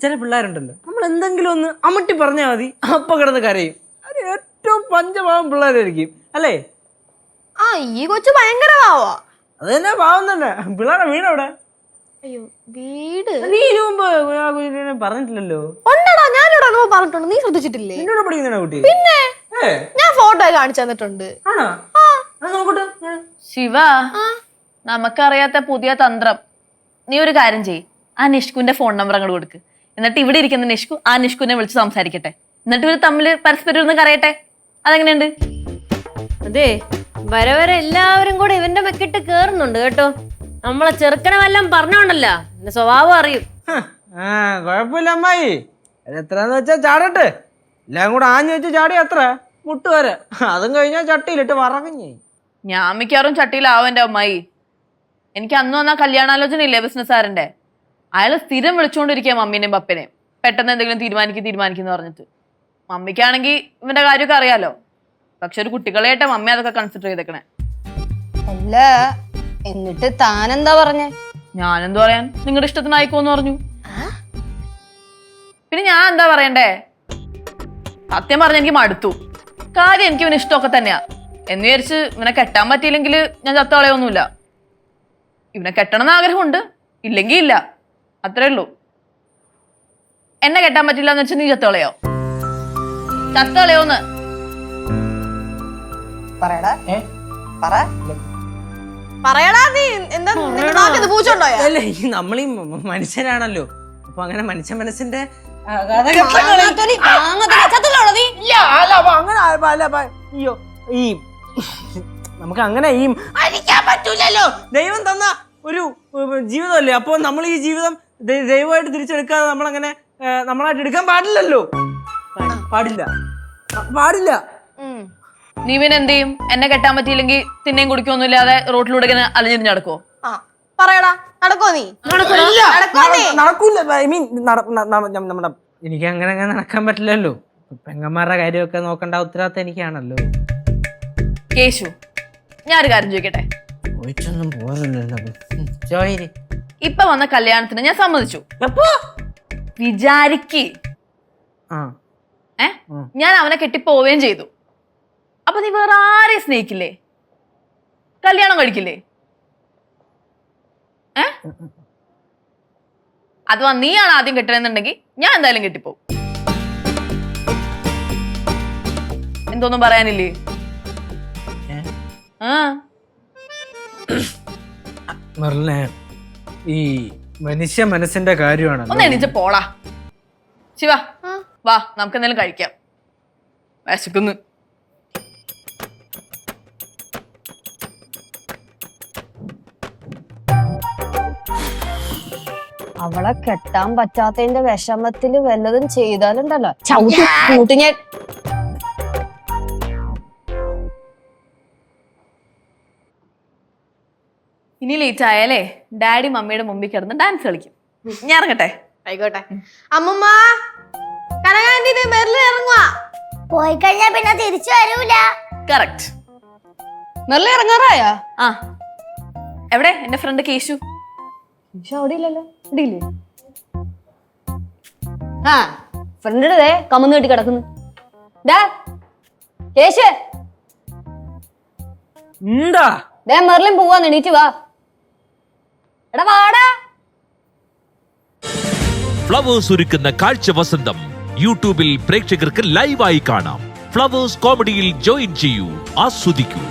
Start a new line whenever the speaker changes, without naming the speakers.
ചില പിള്ളേരുണ്ടല്ലോ, നമ്മൾ എന്തെങ്കിലും ഒന്ന് അമട്ടി പറഞ്ഞാൽ മതി, അപ്പൊ കിടന്ന് കരയും. അത് ഏറ്റവും പഞ്ചപാവം പിള്ളേരായിരിക്കും അല്ലേ?
ആ ഈ കൊച്ചു ഭയങ്കര പാവാ.
അത് തന്നെ പാവം തന്നെ. പിള്ളേരുടെ വീടവിടെ?
അയ്യോ വീട്
നീ ഇതിനു മുമ്പ് പറഞ്ഞിട്ടില്ലല്ലോ.
ഉണ്ടടാ, ഞാനിവിടെ പറഞ്ഞിട്ടുണ്ട്, നീ ശ്രദ്ധിച്ചിട്ടില്ലേ?
നിന്നോട് പഠിക്കുന്ന കുട്ടി?
പിന്നെ ഞാൻ ഫോട്ടോ കാണിച്ചു തന്നിട്ടുണ്ട്.
ആണോ? നോക്കട്ടെ.
ശിവ, നമുക്കറിയാത്ത പുതിയ തന്ത്രം. നീ ഒരു കാര്യം ചെയ്യ്, ആ നിഷ്കുന്റെ ഫോൺ നമ്പർ അങ്ങോട്ട് കൊടുക്ക്. എന്നിട്ട് ഇവിടെ ഇരിക്കുന്ന നിഷ്കു ആ നിഷ്കുനെ വിളിച്ച് സംസാരിക്കട്ടെ. എന്നിട്ട് ഇവർ തമ്മിൽ പരസ്പരം ഒന്ന് കറിയട്ടെ. അതെങ്ങനെയുണ്ട്?
അതെ, വരെ വരെ എല്ലാവരും കൂടെ ഇവന്റെ മെക്കിട്ട് കേറുന്നുണ്ട് കേട്ടോ. നമ്മളെ ചെറുക്കനെ വല്ലതും പറഞ്ഞോണ്ടല്ലോ, എന്റെ സ്വഭാവം അറിയും.
കൊഴപ്പില്ല അമ്മായി, എത്രന്ന് വെച്ചാ ചാടട്ടെ. എല്ലാം കൂടെ ആഞ്ഞു വെച്ച് ചാടി എത്ര മുട്ടുവരെ, അതും കഴിഞ്ഞാൽ ചട്ടിയിലിട്ട് വറകഞ്ഞേ.
ഞാൻ മിക്കവാറും ചട്ടിയിലാവും എൻ്റെ അമ്മായി. എനിക്ക് അന്ന് വന്ന കല്യാണാലോചന ഇല്ലേ ബിസിനസ്സുകാരൻ്റെ, അയാൾ സ്ഥിരം വിളിച്ചുകൊണ്ടിരിക്കുക മമ്മീനെയും പപ്പനെയും. പെട്ടെന്ന് എന്തെങ്കിലും തീരുമാനിക്കുന്നു പറഞ്ഞിട്ട്. മമ്മിക്കാണെങ്കിൽ ഇവന്റെ കാര്യമൊക്കെ അറിയാലോ. പക്ഷെ ഒരു കുട്ടികളായിട്ട് മമ്മി അതൊക്കെ കൺസിഡർ ചെയ്തേക്കണേ.
അല്ല എന്നിട്ട് താനെന്താ പറഞ്ഞേ?
ഞാനെന്തു പറയാൻ, നിങ്ങളുടെ ഇഷ്ടത്തിനായിക്കോന്ന് പറഞ്ഞു. പിന്നെ ഞാൻ എന്താ പറയണ്ടേ? സത്യം പറഞ്ഞ എനിക്ക് മടുത്തു. കാര്യം എനിക്ക് ഇവന് ഇഷ്ടമൊക്കെ തന്നെയാ എന്ന് വിചാരിച്ച് ഇവനെ കെട്ടാൻ പറ്റിയില്ലെങ്കിൽ ഞാൻ ചത്തളയൊന്നുമില്ല. ഇവനെ കെട്ടണമെന്ന് ആഗ്രഹമുണ്ട്, ഇല്ലെങ്കിൽ ഇല്ല, അത്രേ ഉള്ളൂ. എന്നെ കെട്ടാൻ പറ്റില്ല എന്ന് വെച്ചാൽ നീ ചത്തളയോ? ചത്തളയോന്ന്
പറയടാ. നീ എന്താ പൂച്ചുണ്ടോയാ?
അല്ലേ, നമ്മളീ മനുഷ്യനാണല്ലോ, അപ്പൊ അങ്ങനെ മനുഷ്യ മനസ്സിന്റെ അയ്യോ ഈ നമുക്ക് അങ്ങനെ ഈ അരിക്കാൻ പറ്റൂലല്ലോ. ദൈവം തന്ന ഒരു ജീവിതമല്ലേ, അപ്പൊ നമ്മൾ ഈ ജീവിതം ദൈവമായിട്ട് തിരിച്ചെടുക്കാതെ നമ്മളങ്ങനെ നമ്മളായിട്ട് എടുക്കാൻ പാടില്ലല്ലോ. പാടില്ല.
നീ പിന്നെ എന്ത് ചെയ്യും? എന്നെ കെട്ടാൻ പറ്റിയില്ലെങ്കിൽ തിന്നെയും കുടിക്കൊന്നും ഇല്ലാതെ റോട്ടിലൂടെ ഇങ്ങനെ അലഞ്ഞിരിഞ്ഞ് നടക്കുവോ?
പറയടാ, നടക്കോ നീ?
നടക്കൂല. ഐ മീൻ നമ്മുടെ എനിക്ക് അങ്ങനെ നടക്കാൻ പറ്റില്ലല്ലോ. പെങ്ങന്മാരുടെ കാര്യമൊക്കെ നോക്കേണ്ട ഉത്തരവാദിത്തം എനിക്കാണല്ലോ.
കേശു, ഞാനൊരു കാര്യം ചോദിക്കട്ടെ?
ചോദിച്ചൊന്നും പോരല്ലോ.
ഇപ്പൊ വന്ന കല്യാണത്തിന് ഞാൻ സമ്മതിച്ചു. വിചാരിക്ക് ഞാൻ അവനെ കെട്ടിപ്പോവുകയും ചെയ്തു. അപ്പൊ നീ വേറെ ആരെയും സ്നേഹിക്കില്ലേ? കല്യാണം കഴിക്കില്ലേ? അഥവാ നീയാണ് ആദ്യം കെട്ടണമെന്നുണ്ടെങ്കിൽ ഞാൻ എന്തായാലും കെട്ടിപ്പോവും. എന്തോന്നും പറയാനില്ലേ?
ഈ മനുഷ്യ മനസ്സിന്റെ കാര്യമാണ്.
ഒന്ന് എണീച്ച് പോടാ. ശിവ, വാ നമുക്ക് എന്തെങ്കിലും കഴിക്കാം, വിശക്കുന്നു.
അവളെ കെട്ടാൻ പറ്റാത്തതിന്റെ വിഷമത്തില് വല്ലതും ചെയ്താലുണ്ടല്ലോ ചവിട്ടി ഞാൻ.
ഇനി ലേറ്റ് ആയാലേ ഡാഡി മമ്മിയുടെ മുമ്പിൽ കിടന്ന് ഡാൻസ് കളിക്കും. ഞാൻ ഇറങ്ങട്ടെ?
ആയിക്കോട്ടെ. അമ്മമ്മ, കനകാന്റി മെറിൽ ഇറങ്ങുവാ.
പോയി കഴിഞ്ഞാ പിന്നെ തിരിച്ചു വരൂല.
കറക്റ്റ്.
മെറിൽ ഇറങ്ങാറായാ?
ആ, എവിടെ എന്റെ ഫ്രണ്ട് കേശു?
അവിടെ ഇല്ലല്ലോ. ഇടിയില്ലേ? ആ ഫ്രണ്ടിന്റെ ദേ കമന്ന് കെട്ടി കിടക്കുന്നു.
എന്താ
ദേ മെറിലും പോവാന്ന്, എണീറ്റ് വാ. എടാ വാടാ.
ഫ്ലവേഴ്സ് ഒരുക്കുന്ന കാഴ്ച വസന്തം യൂട്യൂബിൽ പ്രേക്ഷകർക്ക് ലൈവായി കാണാം. ഫ്ലവേഴ്സ് കോമഡിയിൽ ജോയിൻ ചെയ്യൂ, ആസ്വദിക്കൂ.